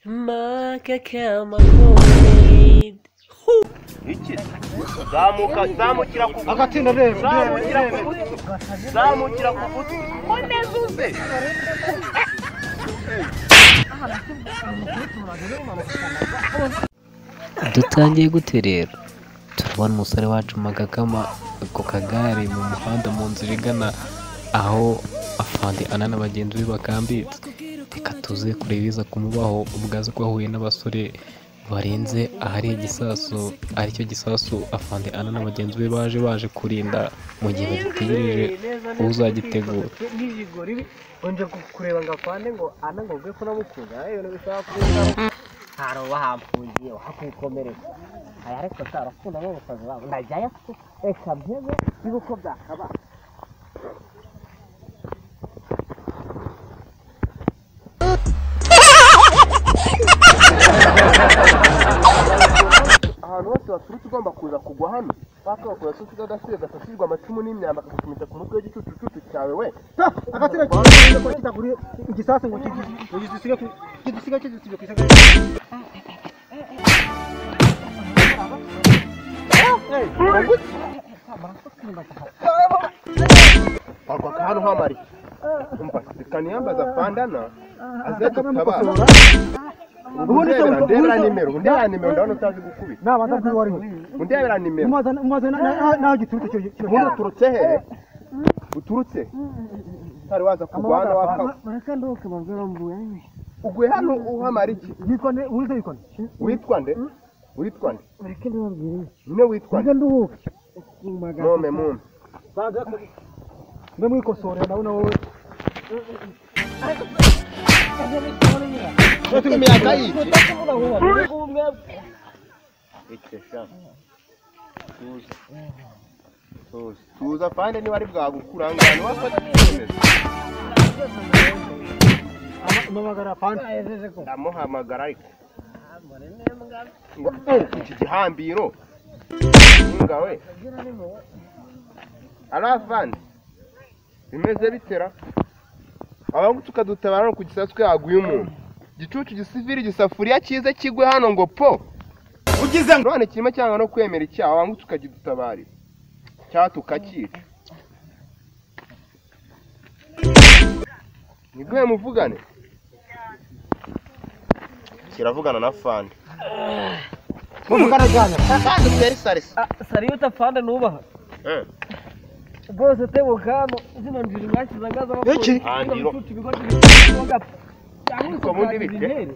Maka kama komeid. Iki zamukira ku agatinda rero zamukira ku gutwi konezuze Dutangiye guterera turabona umusore wacu Magakama ku kagare mu muhanda mu nzira igana aho afande ana na bagenzi be bakambitse. Reka tuze kureba ibiza kumubaho ubwazo ko ahuye n'abasore barenze ahari igisasu, aricyo gisasu afande ana na bagenzi be baje kurinda mu gihe bagitegereje uzagitegura. onje kureba ngo afande ngo ana ngo gwe ko namukuza ibintu bishaka kuba haro wahamfungiye wakwikomereka aya ariko tarakunda no gusaza babo ndajya reka mpeze yuko byakaba ahantu hose waturutse ugomba kuza kugwa hano paka wakora so kidadasiye gasasirwa amacumu n'imyamba akakumita ku mutwe w'igicucu cyawe we agatira cyane ko kitaguriye igisase ngo kigisiga ku isaga Paka hano hamari umva zikaniyambaza fandana azakutabara ubundi ndebera nimero ndabona utazi gukubita nabanza kwari ndebera nimero umaze naho giturutse cyo uturutse hehe uturutse tari waza kugwana waka baraka ndoke bavera mbuye ugwe hano uhamara iki witwa nde bareke ndababwire nne witwa nde nduhuke nome mumwe mbe mwikosore naona wowe Wewe miaka hii. Tuza fande ni wari bwagukurangana wafata neza. amamagara fande Ndamuhamagara ariko. Iki gihambiro. Ingawe. Arafande. Bimeze bitera. Abantu tukadutabara no kugisaswe yaguye umuntu. Gicucu gisiviri gisafuriya cyize kigwe hano ngo po. Ugize none kirimo cyangwa no kwemera icyaha abantu tukagidutabarira. Cyatukakica. Nigwe muvugane. Kiravugana na fande. muvugana cyane Fande uteri sarisi. Sariyuta fande nubaha. Bose tebo kano zino njiri ngakiza ngaza iki Andiro. Komundi bite?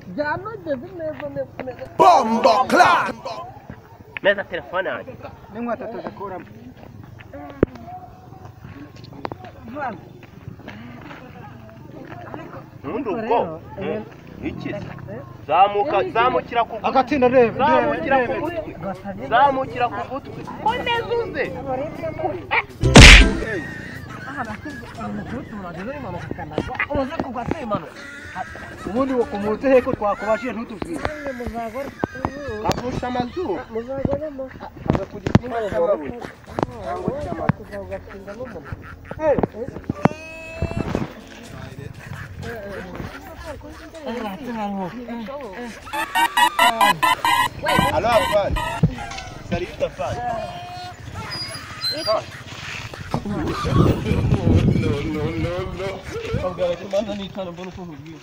bombo clap Meza telefone yanjye. nimwe atatoza kora Munduko. Iki? Zamukira ku agatinda rero zamukira ku gutwi konezuze ubundi wakomotse heko twakubashije ntutubwire kapusha amazuru aza kugisimba cy'amabuye Alo afande. Salut afande. No. Ogara kimanda ni kana mbona ko hugiye.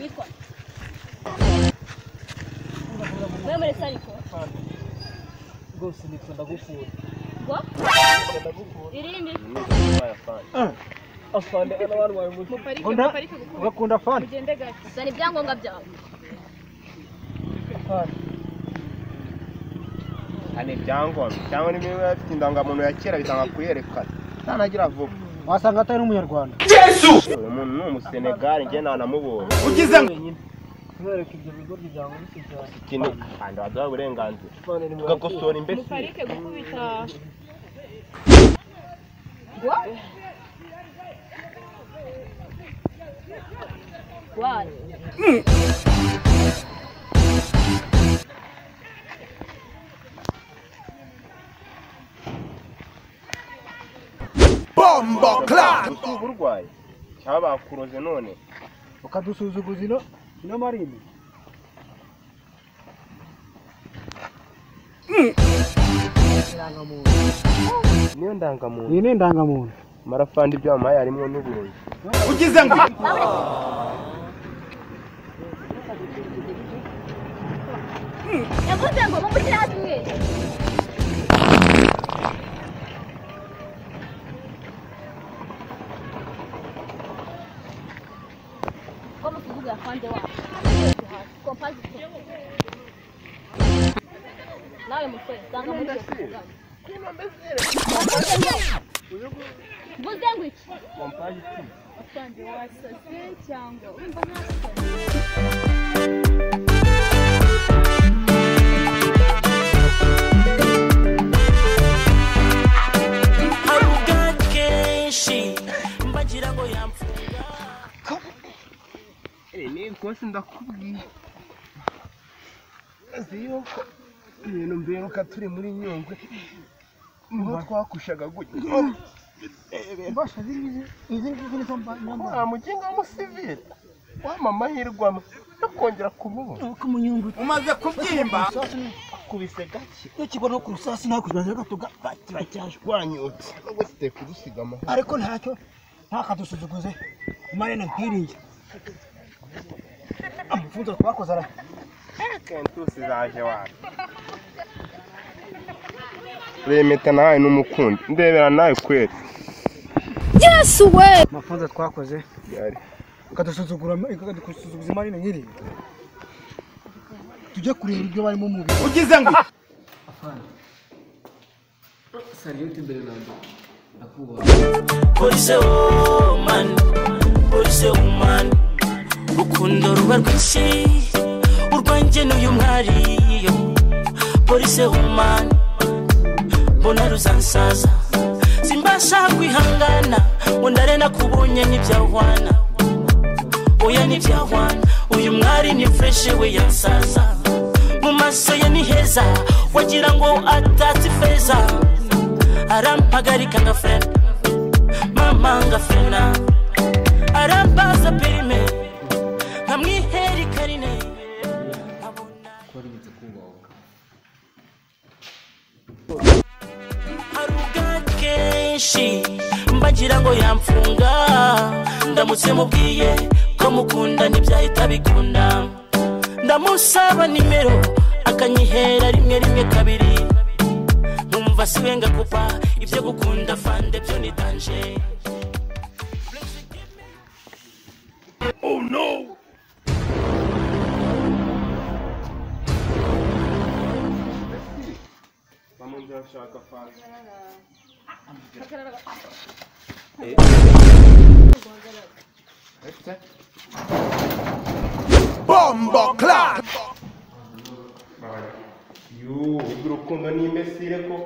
Witwa Memore sariko Gose ni ndagukura. Go Irindi Afande ana abantu bawe mu Muparike ugakunda fande Mugende gato Sani ibyangombwa byawe Ane byangombwa cyangwa ni mwe bafite indangamuntu ya kera bitanga kuyerekana ntanagira vuba wasanga atari n'umunyarwanda umuntu ni umusenegali njye nanamubonye ugize mwereka ibyo bigo byawe bisiga ikini kandi waduha uburenganzira tugakosora imbesi Muparike gukubita Why? bombo uburwayi cyaba bakuroze none ukadusuzuguza ino marine. niyo ndangamuntu. Iyi ni indangamuntu. Marafandi byamaye harimo n'uburozi. ugize ngo yavuze ngo mumukire hasi mwese. Como kuvuga afande wa komposite nawe musore sanga muri vuze ngo iki afande wasase cyangwa umva ni rwose ndakubwiye azi yuko ibintu mberuka turi muri Nyungwe niho twakushaga gutya Mbasha izi ni somba nyamba. muginga w'umusivile wama amahirwe amwe no kongera kumubona Ko munyungu. umaze kubyimba kubise gake Tukibona ku rusasi nta kujya gatuga bacyashwe. wanyutse nubwo site kudusigama Ariko ntacyo ntakadusuzuguze. Marine nkiriye. Amufunza twakoze ara. kentusi zaje wapi remeta nawe n'umukundi ndebera nawe kweri Yesu we Mafunza twakoze. yari Kadusuzuguza Marine nkiriye. Tujye kureba ibyo barimo mu bigo. ugize ngo Sariyoti imbere nando ndakubaha. Police woman, police woman, rukundo ruba rwinshi urwanjye n'uyu mwariyo. Police woman, mbona ruzansaza simbasha kwihangana ngo ndare nakubonye n'ibyahwana. Oya n'ibyahwana uyu mwari ni fresh we yansaza mu maso ye ni heza wagira ngo atatse feza. Arampagarika nga friend mama nga frena arambaza perime nkamwiheri karine Twarinze kubahuka. aruga kenshi mbagira ngo yamfunga ndamutse mubwiye ko mukunda ntibyahita bikunda. Ndamusaba nimero akanyihera rimwe kabiri nkumva siwenga kupa ibyo gukunda fande byo ni danger. oh no bamunze bashaka fasi bombo clap urukundo ni imbesire ko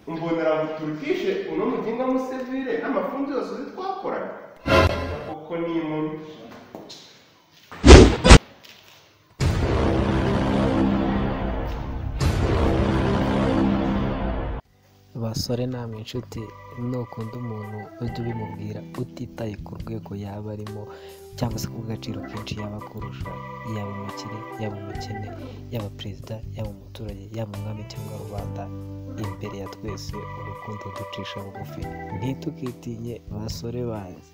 umbonera guturukishe uno muginga musivile n'amafunzo yose uzi twakorana koko ni imuntu Basore namwe inshuti nukunda umuntu ujye ubimubwira utitaye ku rwego yaba arimo cyangwa se ku gaciro kenshi yaba akurusha, yaba umukire yaba umukene yaba perezida yaba umuturage yaba umwami cyangwa rubanda. Imbere ya twese urukundo ducisha bugufi ntitukitinye basore banjye.